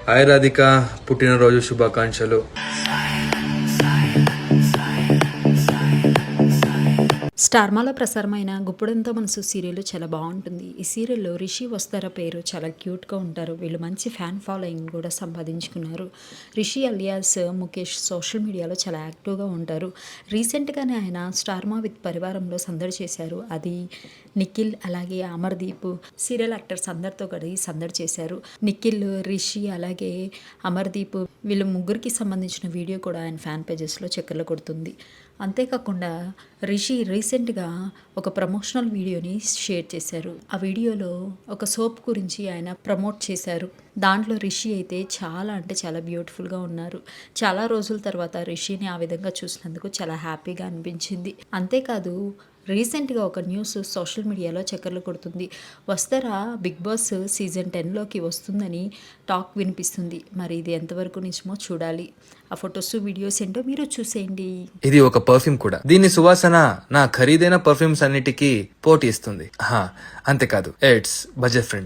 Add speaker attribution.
Speaker 1: Hi Radhika, పుట్టినరోజు శుభాకాంక్షలు.
Speaker 2: స్టార్మాలో ప్రసారమైన గుప్పుడంతో మనసు సీరియల్ చాలా బాగుంటుంది. ఈ సీరియల్లో రిషి వస్తారా పేరు చాలా క్యూట్గా ఉంటారు. వీళ్ళు మంచి ఫ్యాన్ ఫాలోయింగ్ కూడా సంపాదించుకున్నారు. రిషి అలియాస్ ముఖేష్ సోషల్ మీడియాలో చాలా యాక్టివ్గా ఉంటారు. రీసెంట్గానే ఆయన స్టార్మా విత్ పరివారంలో సందడి చేశారు. అది నిఖిల్ అలాగే అమర్దీప్ సీరియల్ యాక్టర్స్ అందరితో కలిసి సందడి చేశారు. నిఖిల్, రిషి అలాగే అమర్దీప్ వీళ్ళు ముగ్గురికి సంబంధించిన వీడియో కూడా ఆయన ఫ్యాన్ పేజెస్లో చక్కర్లు కొడుతుంది. అంతేకాకుండా రిషి రీసెంట్గా ఒక ప్రమోషనల్ వీడియోని షేర్ చేశారు. ఆ వీడియోలో ఒక సోప్ గురించి ఆయన ప్రమోట్ చేశారు. దాంట్లో రిషి అయితే చాలా అంటే చాలా బ్యూటిఫుల్గా ఉన్నారు. చాలా రోజుల తర్వాత రిషిని ఆ విధంగా చూసినందుకు చాలా హ్యాపీగా అనిపించింది. అంతేకాదు రీసెంట్గా ఒక న్యూస్ సోషల్ మీడియాలో చక్కర్లు కొడుతుంది. వస్తారా బిగ్ బాస్ సీజన్ 10లోకి వస్తుందని టాక్ వినిపిస్తుంది. మరి ఇది ఎంతవరకు నిజమో చూడాలి. ఆ ఫొటోస్ వీడియోస్ ఏంటో మీరు చూసేయండి.
Speaker 1: ఇది ఒక పర్ఫ్యూమ్ కూడా. దీని సువాసన నా ఖరీదైన పర్ఫ్యూమ్స్ అన్నిటికీ పోటీ ఇస్తుంది. అంతేకాదు ఇట్స్ బడ్జెట్ ఫ్రెండ్లీ.